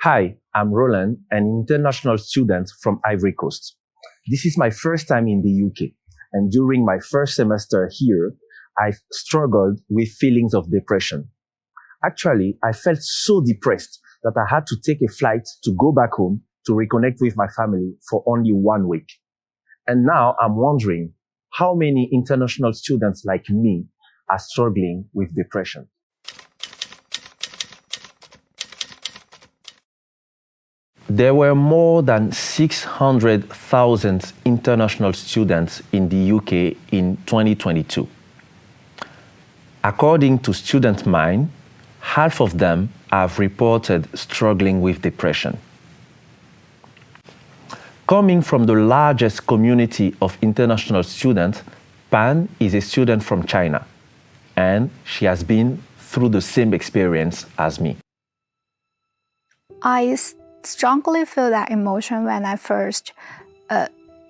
Hi, I'm Roland, an international student from Ivory Coast. This is my first time in the UK, and during my first semester here, I've struggled with feelings of depression. Actually, I felt so depressed that I had to take a flight to go back home to reconnect with my family for only 1 week. And now I'm wondering how many international students like me are struggling with depression. There were more than 600,000 international students in the UK in 2022. According to Student Mind, half of them have reported struggling with depression. Coming from the largest community of international students, Pan is a student from China, and she has been through the same experience as me. I strongly feel that emotion when I first,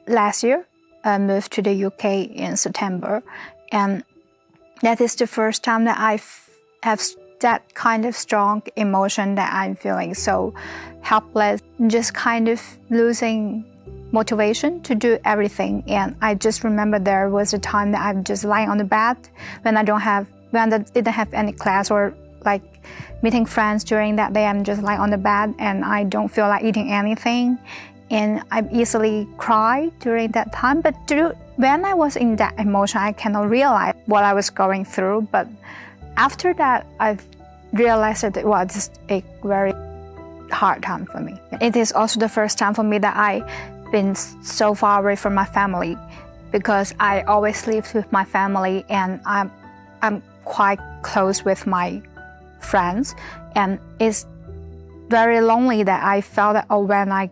last year, moved to the UK in September. And that is the first time that I have that kind of strong emotion that I'm feeling so helpless, just kind of losing motivation to do everything. And I just remember there was a time that I'm just lying on the bed when I didn't have any class or like meeting friends during that day. I'm just lying on the bed and I don't feel like eating anything. And I easily cry during that time. But when I was in that emotion, I cannot realize what I was going through. But after that, I've realized that it was just a very hard time for me. It is also the first time for me that I've been so far away from my family, because I always lived with my family and I'm quite close with my friends, and it's very lonely that I felt that when I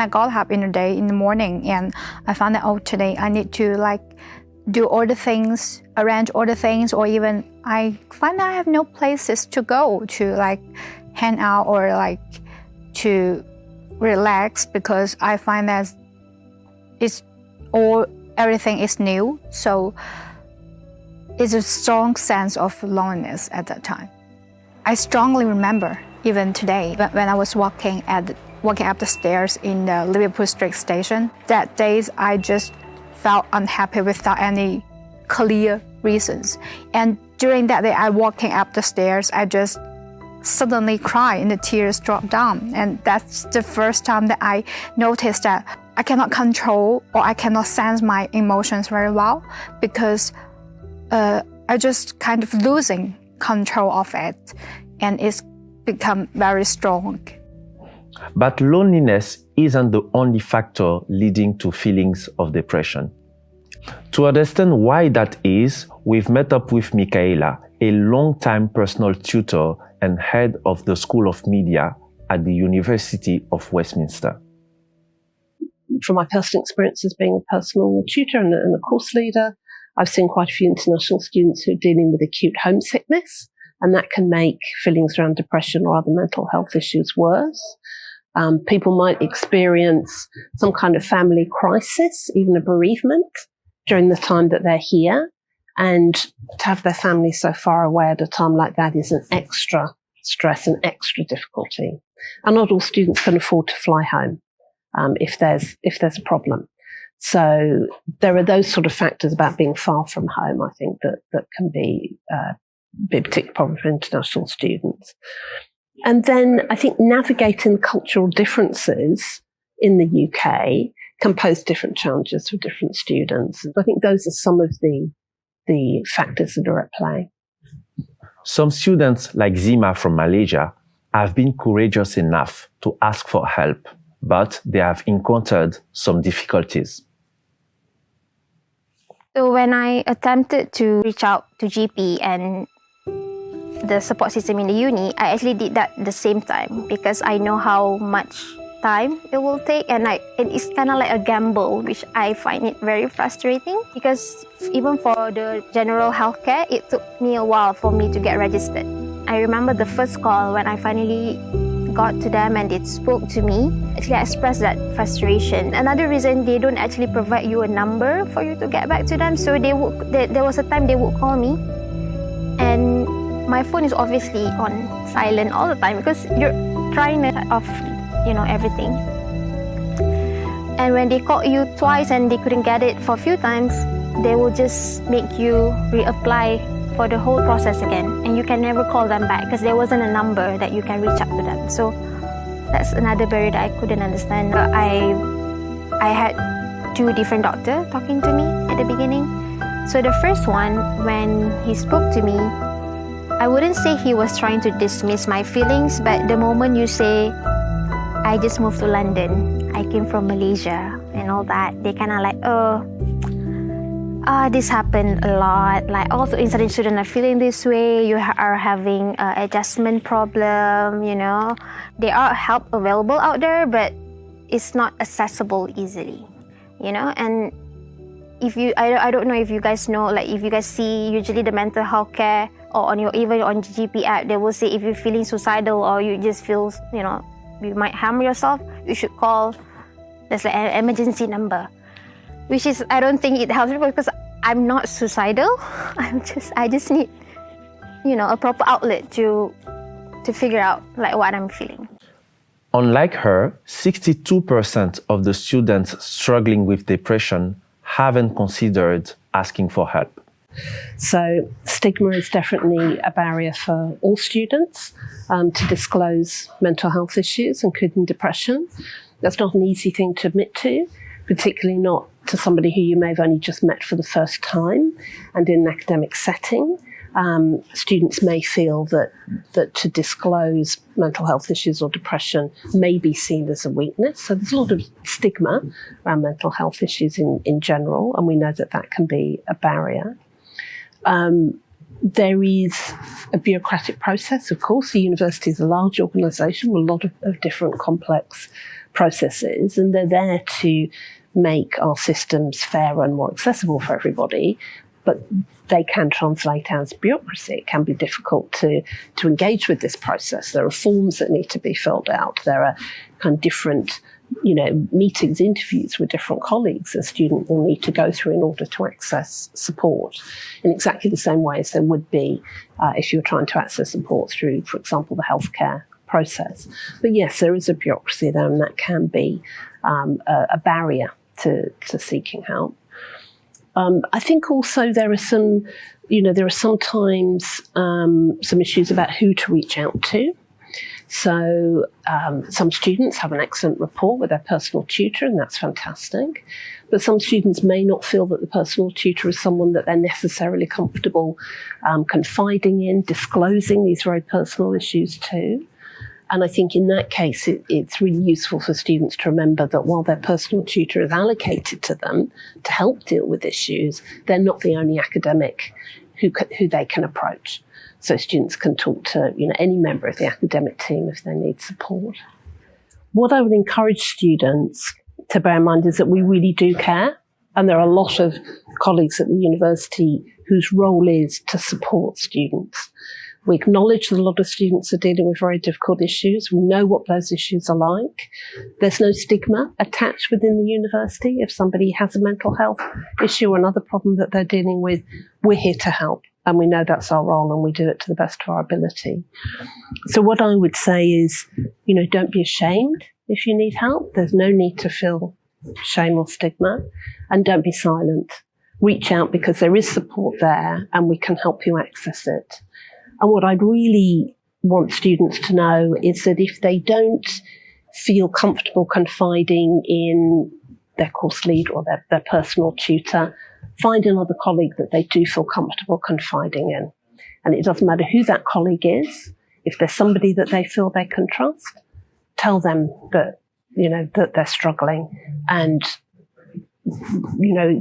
got up in the day in the morning and I found that today I need to do all the things, arrange all the things, or even I find that I have no places to go to hang out or to relax, because I find that everything is new. So it's a strong sense of loneliness at that time. I strongly remember, even today, when I was walking up the stairs in the Liverpool Street station, that days I just felt unhappy without any clear reasons. And during that day, I walking up the stairs, I just suddenly cried and the tears dropped down. And that's the first time that I noticed that I cannot control or I cannot sense my emotions very well, because I just kind of losing control of it, and it's become very strong. But loneliness isn't the only factor leading to feelings of depression. To understand why that is, we've met up with Michaela, a long-time personal tutor and head of the School of Media at the University of Westminster. From my personal experience as being a personal tutor and a course leader, I've seen quite a few international students who are dealing with acute homesickness, and that can make feelings around depression or other mental health issues worse. People might experience some kind of family crisis, even a bereavement, during the time that they're here. And to have their family so far away at a time like that is an extra stress and extra difficulty. And not all students can afford to fly home if there's a problem. So there are those sort of factors about being far from home, I think, that can be a particular problem for international students. And then I think navigating cultural differences in the UK can pose different challenges for different students. I think those are some of the factors that are at play. Some students, like Zima from Malaysia, have been courageous enough to ask for help, but they have encountered some difficulties. So when I attempted to reach out to GP and the support system in the uni, I actually did that at the same time, because I know how much time it will take, and it's kind of like a gamble, which I find it very frustrating, because even for the general healthcare, it took me a while for me to get registered. I remember the first call when I finally got to them and they spoke to me. Actually, I expressed that frustration. Another reason, they don't actually provide you a number for you to get back to them. So there was a time they would call me, and my phone is obviously on silent all the time, because you're dryness of, everything. And when they called you twice and they couldn't get it for a few times, they will just make you reapply for the whole process again. And you can never call them back because there wasn't a number that you can reach out to them. So that's another barrier that I couldn't understand. I had 2 different doctors talking to me at the beginning. So the first one, when he spoke to me, I wouldn't say he was trying to dismiss my feelings, but the moment you say, I just moved to London, I came from Malaysia and all that, they kind of like, this happened a lot. Like all the incident students are feeling this way, you are having an adjustment problem, There are help available out there, but it's not accessible easily, and if you, I don't know if you guys know, like if you guys see usually the mental health care or even on GP app, they will say if you're feeling suicidal or you just feel, you might harm yourself, you should call, there's like an emergency number, which is, I don't think it helps people because I'm not suicidal. I just need, a proper outlet to figure out like what I'm feeling. Unlike her, 62% of the students struggling with depression haven't considered asking for help. So stigma is definitely a barrier for all students to disclose mental health issues, including depression. That's not an easy thing to admit to, particularly not to somebody who you may have only just met for the first time and in an academic setting. Students may feel that to disclose mental health issues or depression may be seen as a weakness. So there's a lot of stigma around mental health issues in general, and we know that can be a barrier. There is a bureaucratic process, of course. The university is a large organisation with a lot of different complex processes, and they're there to make our systems fairer and more accessible for everybody, but they can translate as bureaucracy. It can be difficult to engage with this process. There are forms that need to be filled out. There are kind of different meetings, interviews with different colleagues a student will need to go through in order to access support in exactly the same way as there would be if you were trying to access support through, for example, the healthcare process. But yes, there is a bureaucracy there, and that can be a barrier to seeking help. I think also there are sometimes some issues about who to reach out to. So some students have an excellent rapport with their personal tutor, and that's fantastic. But some students may not feel that the personal tutor is someone that they're necessarily comfortable confiding in, disclosing these very personal issues to. And I think in that case, it's really useful for students to remember that while their personal tutor is allocated to them to help deal with issues, they're not the only academic who they can approach. So students can talk to any member of the academic team if they need support. What I would encourage students to bear in mind is that we really do care, and there are a lot of colleagues at the university whose role is to support students. We acknowledge that a lot of students are dealing with very difficult issues. We know what those issues are like. There's no stigma attached within the university. If somebody has a mental health issue or another problem that they're dealing with, we're here to help. And we know that's our role, and we do it to the best of our ability. So what I would say is, don't be ashamed if you need help. There's no need to feel shame or stigma. And don't be silent. Reach out, because there is support there and we can help you access it. And what I'd really want students to know is that if they don't feel comfortable confiding in their course lead or their personal tutor, find another colleague that they do feel comfortable confiding in. And it doesn't matter who that colleague is. If there's somebody that they feel they can trust, tell them that, that they're struggling, and,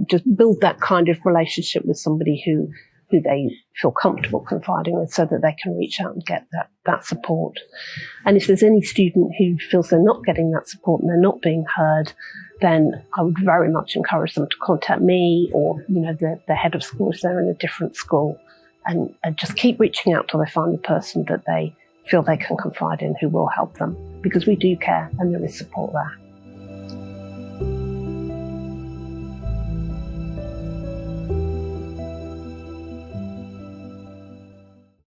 just build that kind of relationship with somebody who they feel comfortable confiding with, so that they can reach out and get that support. And if there's any student who feels they're not getting that support and they're not being heard, then I would very much encourage them to contact me or, the head of school if they're in a different school, and just keep reaching out till they find the person that they feel they can confide in who will help them, because we do care and there is support there.